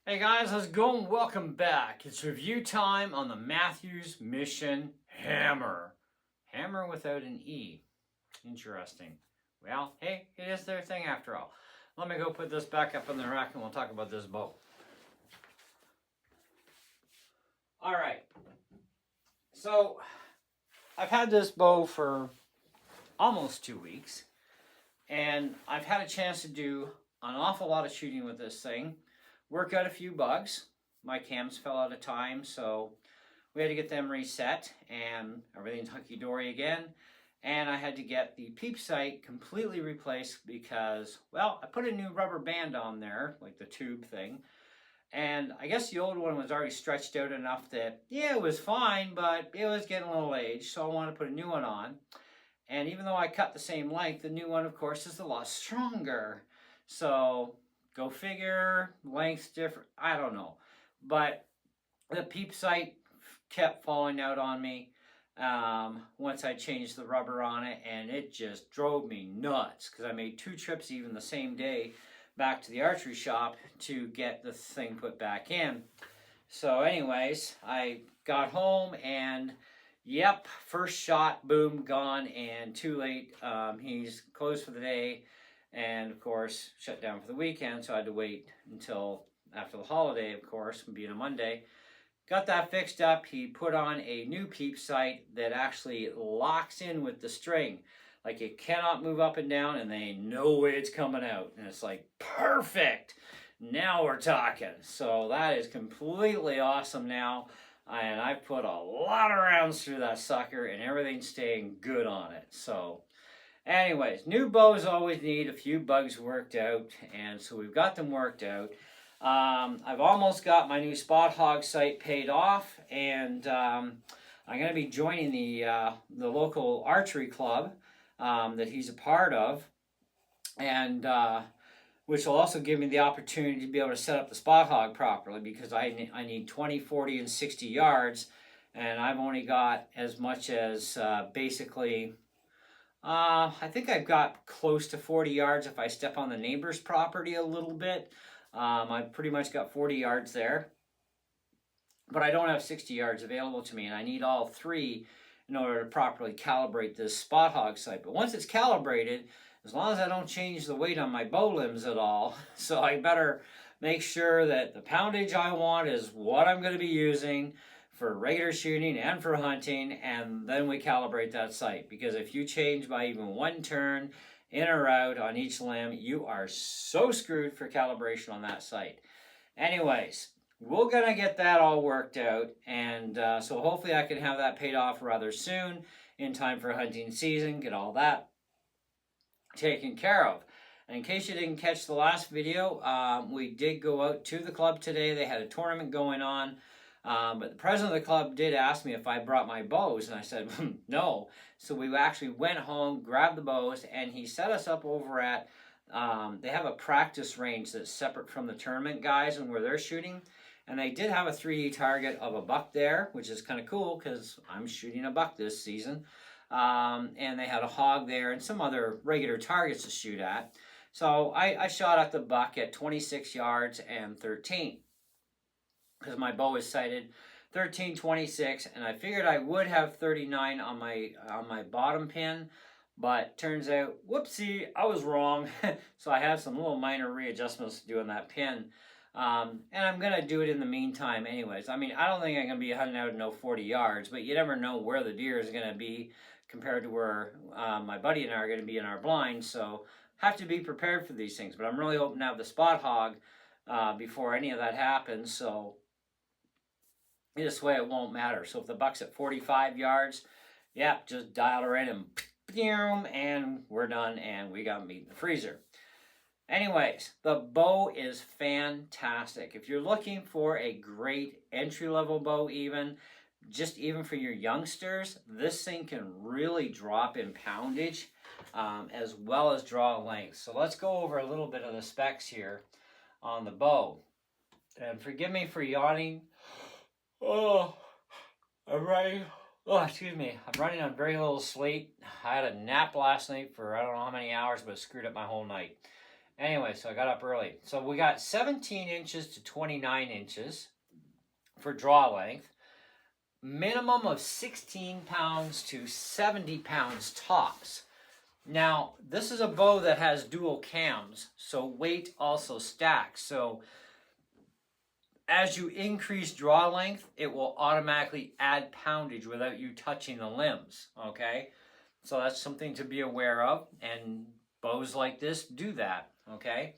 Hey guys, how's it going? Welcome back. It's review time on the Mathews mission Hammr. Hammr without an E. Interesting. Well, hey, it is their thing after all. Let me go put this back up in the rack and we'll talk about this bow. Alright, so I've had this bow for almost 2 weeks and I've had a chance to do an awful lot of shooting with this thing. Work out a few bugs. My cams fell out of time, so we had to get them reset and everything's hunky-dory again. And I had to get the peep sight completely replaced because, well, I put a new rubber band on there, like the tube thing. And I guess the old one was already stretched out enough that, yeah, it was fine, but it was getting a little aged, so I wanted to put a new one on. And even though I cut the same length, the new one, of course, is a lot stronger. So go figure, length's different, I don't know. But the peep sight kept falling out on me once I changed the rubber on it, and it just drove me nuts because I made 2 trips even the same day back to the archery shop to get the thing put back in. So anyways, I got home and yep, first shot, boom, gone, and too late. He's closed for the day and of course shut down for the weekend, so I had to wait until after the holiday, of course, being a Monday. Got that fixed up. He put on a new peep sight that actually locks in with the string. Like it cannot move up and down and there ain't no way it's coming out. And it's like, perfect! Now we're talking. So that is completely awesome now. And I put a lot of rounds through that sucker and everything's staying good on it. So anyways, new bows always need a few bugs worked out. And so we've got them worked out. I've almost got my new spot hog sight paid off, and I'm going to be joining the local archery club that he's a part of, and which will also give me the opportunity to be able to set up the spot hog properly because I need 20, 40, and 60 yards, and I've only got as much as basically. I think I've got close to 40 yards if I step on the neighbor's property a little bit. I've pretty much got 40 yards there, but I don't have 60 yards available to me, and I need all 3 in order to properly calibrate this spot hog sight. But once it's calibrated, as long as I don't change the weight on my bow limbs at all, so I better make sure that the poundage I want is what I'm going to be using for regular shooting and for hunting, and then we calibrate that sight. Because if you change by even 1 turn, in or out on each limb, you are so screwed for calibration on that sight. Anyways, we're gonna get that all worked out, and so hopefully I can have that paid off rather soon in time for hunting season, get all that taken care of. And in case you didn't catch the last video, we did go out to the club today. They had a tournament going on. But the president of the club did ask me if I brought my bows, and I said no. So we actually went home, grabbed the bows, and he set us up over at, they have a practice range that's separate from the tournament guys and where they're shooting. And they did have a 3D target of a buck there, which is kind of cool because I'm shooting a buck this season. And they had a hog there and some other regular targets to shoot at. So I shot at the buck at 26 yards and 13. Because my bow is sighted 13, 26, and I figured I would have 39 on my bottom pin, but turns out, whoopsie, I was wrong. So I have some little minor readjustments to do on that pin, and I'm gonna do it in the meantime anyways. I mean, I don't think I'm gonna be hunting out at no 40 yards, but you never know where the deer is gonna be compared to where my buddy and I are gonna be in our blind, so have to be prepared for these things. But I'm really hoping to have the spot hog before any of that happens, so this way it won't matter. So if the buck's at 45 yards, yeah, just dial her in and we're done and we got meat in the freezer. Anyways, the bow is fantastic. If you're looking for a great entry-level bow just even for your youngsters, this thing can really drop in poundage as well as draw length. So let's go over a little bit of the specs here on the bow. And forgive me for yawning. Oh, excuse me. I'm running on very little sleep. I had a nap last night for I don't know how many hours, but it screwed up my whole night. Anyway, so I got up early. So we got 17 inches to 29 inches for draw length. Minimum of 16 pounds to 70 pounds tops. Now, this is a bow that has dual cams, so weight also stacks. So as you increase draw length, it will automatically add poundage without you touching the limbs, okay? So that's something to be aware of, and bows like this do that, okay?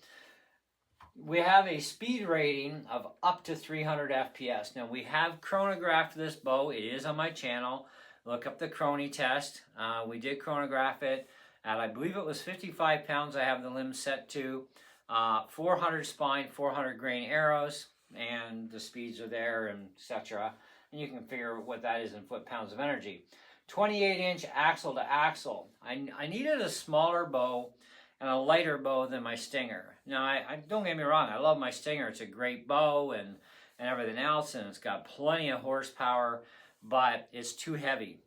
We have a speed rating of up to 300 FPS. Now, we have chronographed this bow. It is on my channel. Look up the Chrony test. We did chronograph it at, I believe it was 55 pounds I have the limbs set to. 400 spine, 400 grain arrows, and the speeds are there, and etc. And you can figure what that is in foot-pounds of energy. 28-inch axle to axle. I needed a smaller bow and a lighter bow than my Stinger. Now, I don't get me wrong, I love my Stinger. It's a great bow and everything else, and it's got plenty of horsepower, but it's too heavy.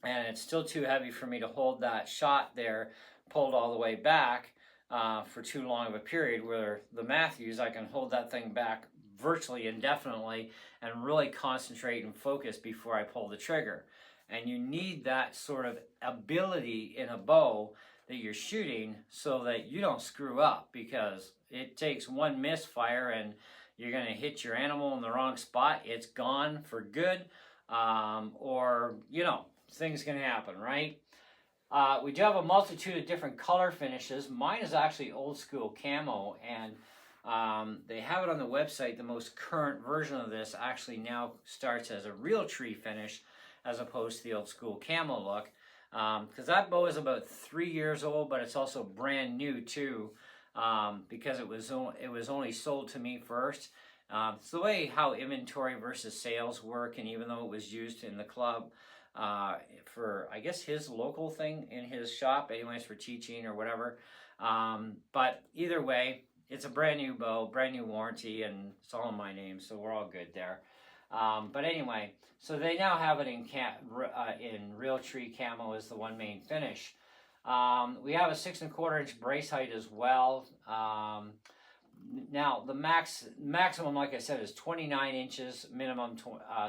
And it's still too heavy for me to hold that shot there, pulled all the way back for too long of a period, where the Mathews, I can hold that thing back virtually indefinitely and really concentrate and focus before I pull the trigger. And you need that sort of ability in a bow that you're shooting so that you don't screw up, because it takes one misfire and you're going to hit your animal in the wrong spot. It's gone for good, or, you know, things can happen, right? We do have a multitude of different color finishes. Mine is actually old school camo, and they have it on the website. The most current version of this actually now starts as a real tree finish as opposed to the old school camo look. Because that bow is about 3 years old, but it's also brand new too, because it was only sold to me first. It's the way how inventory versus sales work, and even though it was used in the club for, I guess, his local thing in his shop, anyways, for teaching or whatever. But either way, it's a brand new bow, brand new warranty, and it's all in my name, so we're all good there. But anyway, so they now have it in real tree camo is the one main finish. We have a 6 1/4 inch brace height as well. Now the maximum, like I said, is 29 inches, minimum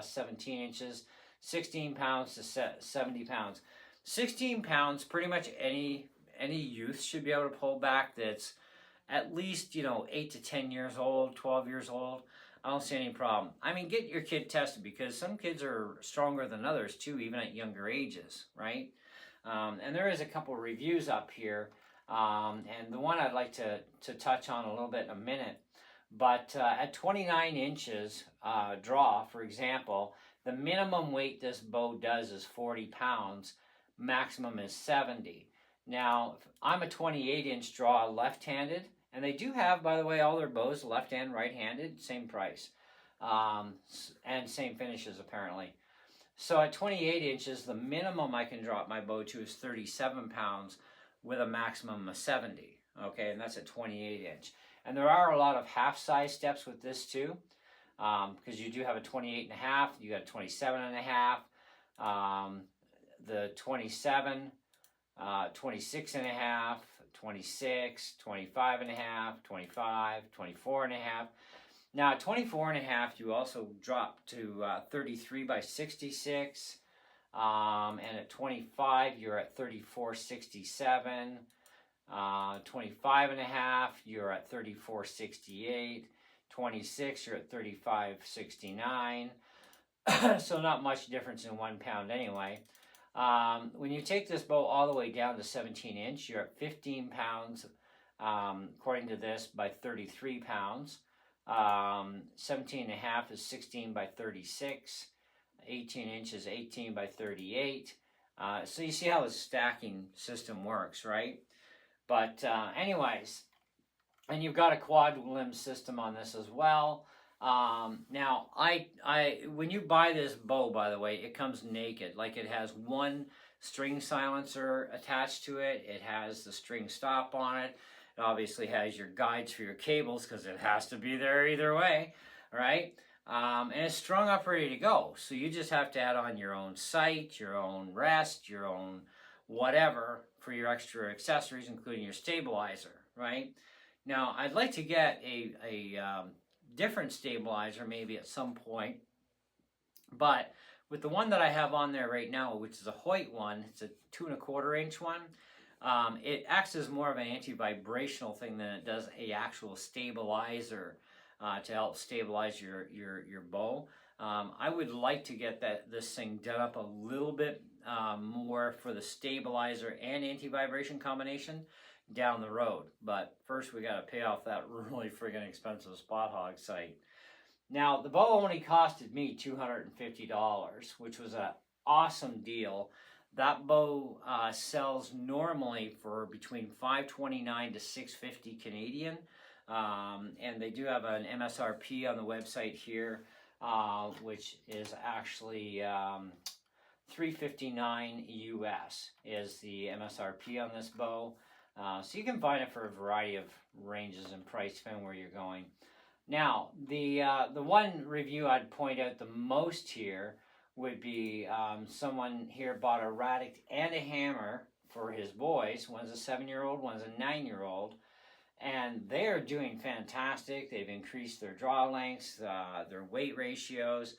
17 inches, 16 pounds to 70 pounds. 16 pounds, pretty much any youth should be able to pull back that's at least, you know, 8 to 10 years old, 12 years old. I don't see any problem. I mean, get your kid tested, because some kids are stronger than others too, even at younger ages, right? And there is a couple of reviews up here, and the one I'd like to touch on a little bit in a minute. But at 29 inches draw, for example, the minimum weight this bow does is 40 pounds, maximum is 70. Now, I'm a 28-inch draw left-handed, and they do have, by the way, all their bows left and right-handed, same price, and same finishes apparently. So at 28 inches, the minimum I can drop my bow to is 37 pounds with a maximum of 70, okay, and that's at 28 inch. And there are a lot of half-size steps with this too, because you do have a 28.5, you got a 27.5, the 27, 26.5, 26, 25.5, 25, 24.5. Now at 24.5, you also drop to 33 by 66, and at 25, you're at 34.67. 25.5, you're at 34.68. 26, you're at 35.69. So not much difference in 1 pound anyway. When you take this bow all the way down to 17 inch, you're at 15 pounds, according to this, by 33 pounds. 17.5 is 16 by 36. 18 inches, 18 by 38. So you see how the stacking system works, right? But anyways, and you've got a quad limb system on this as well. Now, when you buy this bow, by the way, it comes naked. Like, it has one string silencer attached to it. It has the string stop on it. It obviously has your guides for your cables, because it has to be there either way, right? And it's strung up, ready to go. So you just have to add on your own sight, your own rest, your own whatever for your extra accessories, including your stabilizer, right? Now, I'd like to get a different stabilizer maybe at some point, but with the one that I have on there right now, which is a Hoyt one, it's a 2¼ inch one. It acts as more of an anti-vibrational thing than it does a actual stabilizer to help stabilize your bow. I would like to get this thing done up a little bit more for the stabilizer and anti-vibration combination down the road. But first we got to pay off that really friggin' expensive Spot Hog site. Now, the bow only costed me $250, which was an awesome deal. That bow sells normally for between $529 to $650 Canadian, and they do have an MSRP on the website here, which is actually $359 US is the MSRP on this bow. So you can find it for a variety of ranges and price depending where you're going. Now, the one review I'd point out the most here would be someone here bought a Radic and a Hammr for his boys. One's a 7-year-old, one's a 9-year-old, and they're doing fantastic. They've increased their draw lengths, their weight ratios.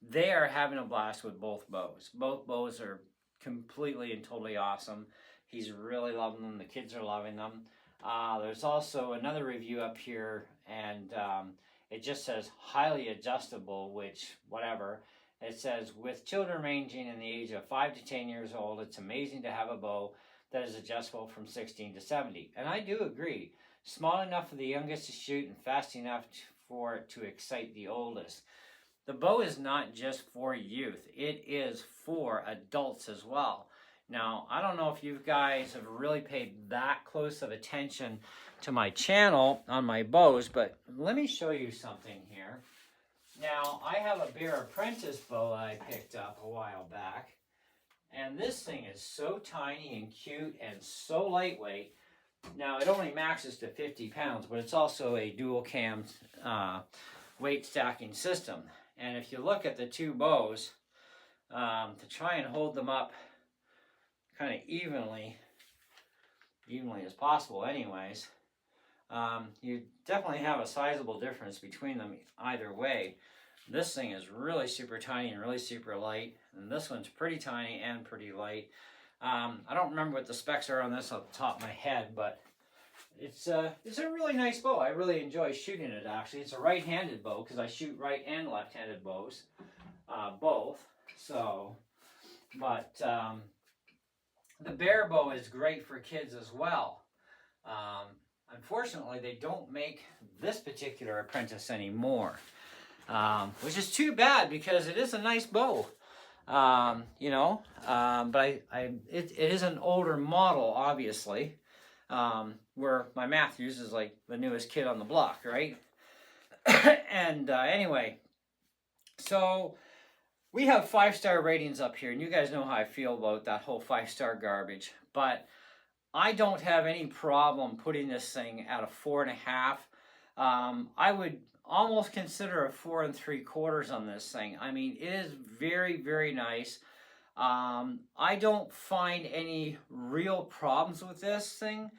They are having a blast with both bows. Both bows are completely and totally awesome. He's really loving them. The kids are loving them. There's also another review up here, and it just says highly adjustable, which, whatever. It says, with children ranging in the age of 5 to 10 years old, it's amazing to have a bow that is adjustable from 16 to 70. And I do agree. Small enough for the youngest to shoot and fast enough for it to excite the oldest. The bow is not just for youth. It is for adults as well. Now, I don't know if you guys have really paid that close of attention to my channel on my bows, but let me show you something here. Now, I have a Bear Apprentice bow that I picked up a while back, and this thing is so tiny and cute and so lightweight. Now, it only maxes to 50 pounds, but it's also a dual cam weight stacking system. And if you look at the two bows, to try and hold them up kind of evenly as possible anyways, you definitely have a sizable difference between them either way. This thing is really super tiny and really super light, and this one's pretty tiny and pretty light. I don't remember what the specs are on this off the top of my head, but it's a really nice bow. I really enjoy shooting it, actually. It's a right-handed bow because I shoot right and left-handed bows, both. So, but the Bear bow is great for kids as well. Unfortunately, they don't make this particular Apprentice anymore, which is too bad because it is a nice bow. You know, but it is an older model, obviously, where my Mathews is like the newest kid on the block, right? And anyway, so we have 5-star ratings up here, and you guys know how I feel about that whole 5-star garbage, but I don't have any problem putting this thing at a 4.5. I would almost consider a 4 3/4 on this thing. I mean, it is very, very nice. I don't find any real problems with this thing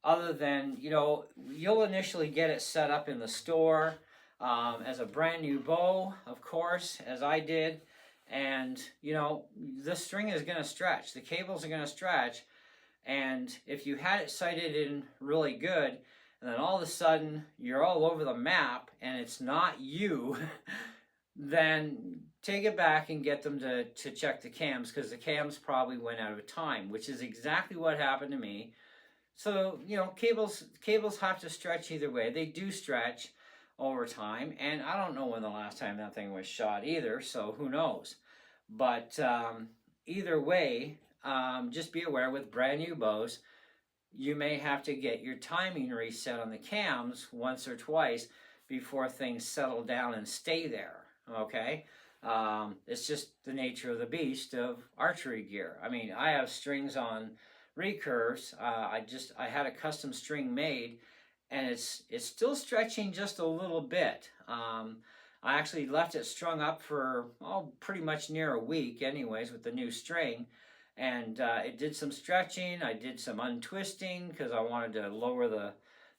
other than, you know, you'll initially get it set up in the store as a brand new bow, of course, as I did. And, you know, the string is going to stretch. The cables are going to stretch. And if you had it sighted in really good, and then all of a sudden you're all over the map and it's not you, then take it back and get them to check the cams, because the cams probably went out of time, which is exactly what happened to me. So, you know, cables have to stretch either way. They do stretch over time, and I don't know when the last time that thing was shot either, so who knows. But either way, just be aware with brand new bows, you may have to get your timing reset on the cams once or twice before things settle down and stay there, okay? It's just the nature of the beast of archery gear. I mean, I have strings on recurves. I had a custom string made, and it's still stretching just a little bit. I actually left it strung up for pretty much near a week anyways with the new string, and it did some stretching. I did some untwisting because I wanted to lower the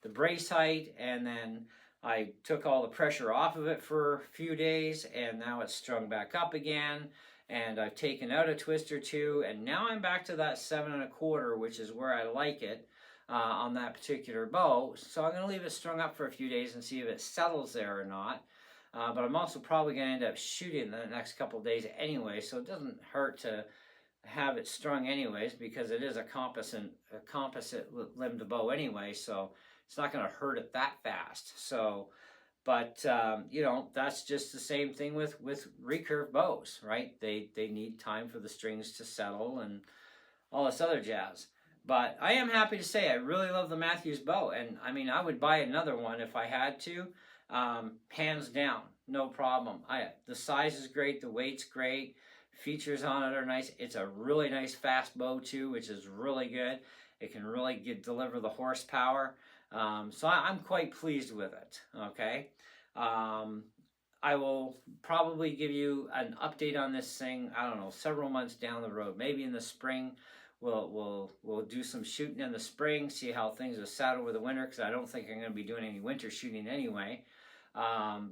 brace height, and then I took all the pressure off of it for a few days, and now it's strung back up again. And I've taken out a twist or two, and now I'm back to that 7 1/4, which is where I like it on that particular bow. So I'm going to leave it strung up for a few days and see if it settles there or not. But I'm also probably going to end up shooting the next couple of days anyway, so it doesn't hurt to have it strung anyways, because it is a composite limbed bow anyway, so it's not going to hurt it that fast. So, but you know, that's just the same thing with recurve bows, right? They need time for the strings to settle and all this other jazz. But I am happy to say I really love the Mathews bow, and I mean, I would buy another one if I had to, hands down, no problem. The size is great, the weight's great, features on it are nice. It's a really nice fast bow too, which is really good. It can really deliver the horsepower. So I'm quite pleased with it, okay? I will probably give you an update on this thing, I don't know, several months down the road. Maybe in the spring, we'll do some shooting in the spring, see how things are set over the winter, because I don't think I'm going to be doing any winter shooting anyway,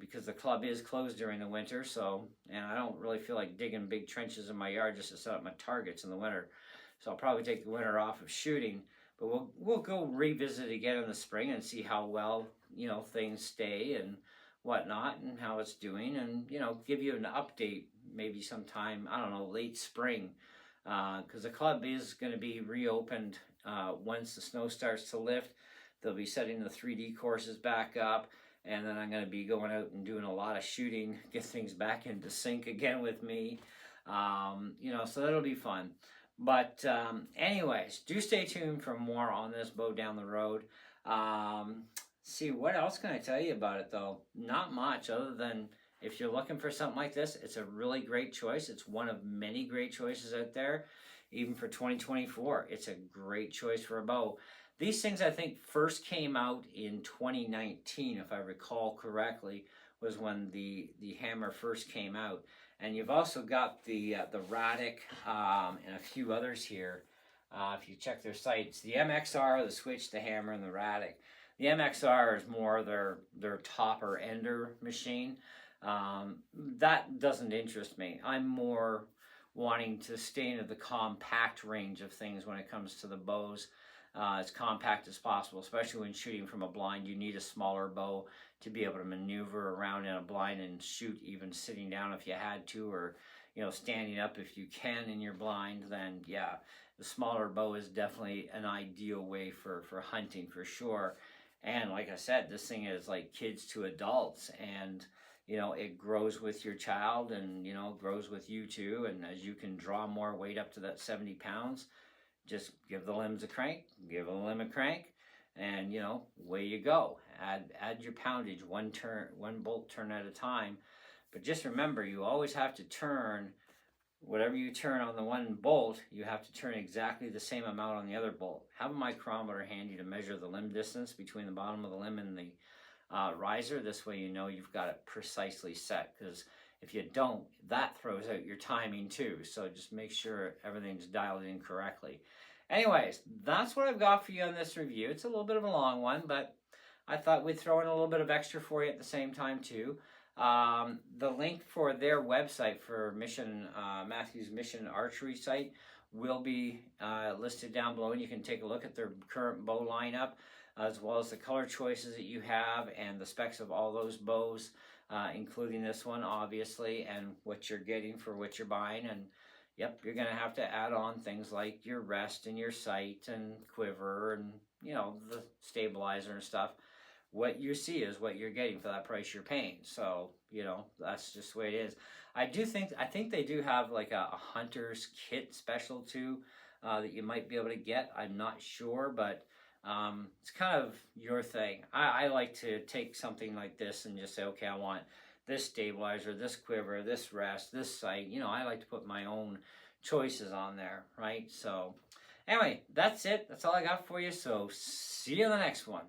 because the club is closed during the winter, so, and I don't really feel like digging big trenches in my yard just to set up my targets in the winter. So I'll probably take the winter off of shooting. But we'll go revisit again in the spring and see how well, you know, things stay and whatnot, and how it's doing, and, you know, give you an update maybe sometime, I don't know, late spring, because the club is going to be reopened once the snow starts to lift. They'll be setting the 3D courses back up, and then I'm going to be going out and doing a lot of shooting, get things back into sync again with me, you know, so that'll be fun. But anyways, do stay tuned for more on this bow down the road. See, what else can I tell you about it, though? Not much, other than if you're looking for something like this, it's a really great choice. It's one of many great choices out there, even for 2024. It's a great choice for a bow. These things, I think, first came out in 2019, if I recall correctly, was when the Hammr first came out. And you've also got the Radic and a few others here. If you check their sites, the MXR, the Switch, the Hammr, and the Radic. The MXR is more their topper ender machine. That doesn't interest me. I'm more wanting to stay into the compact range of things when it comes to the bows. As compact as possible, especially when shooting from a blind. You need a smaller bow to be able to maneuver around in a blind and shoot, even sitting down if you had to, or, you know, standing up if you can in your blind. Then yeah, the smaller bow is definitely an ideal way for hunting, for sure. And like I said, this thing is like kids to adults, and, you know, it grows with your child, and, you know, grows with you too. And as you can draw more weight up to that 70 pounds, just give the limbs a crank, give a limb a crank, and, you know, away you go. Add your poundage, one bolt turn at a time. But just remember, you always have to turn, whatever you turn on the one bolt, you have to turn exactly the same amount on the other bolt. Have a micrometer handy to measure the limb distance between the bottom of the limb and the riser. This way you know you've got it precisely set, because if you don't, that throws out your timing too. So just make sure everything's dialed in correctly. Anyways, that's what I've got for you on this review. It's a little bit of a long one, but I thought we'd throw in a little bit of extra for you at the same time too. The link for their website for Mathews Mission Archery site will be listed down below, and you can take a look at their current bow lineup, as well as the color choices that you have and the specs of all those bows, including this one, obviously, and what you're getting for what you're buying. And yep, you're going to have to add on things like your rest and your sight and quiver and, you know, the stabilizer and stuff. What you see is what you're getting for that price you're paying. So, you know, that's just the way it is. I think they do have like a hunter's kit special too, that you might be able to get. I'm not sure, but it's kind of your thing. I like to take something like this and just say, okay, I want this stabilizer, this quiver, this rest, this sight. You know, I like to put my own choices on there, right? So anyway, that's it. That's all I got for you. So see you in the next one.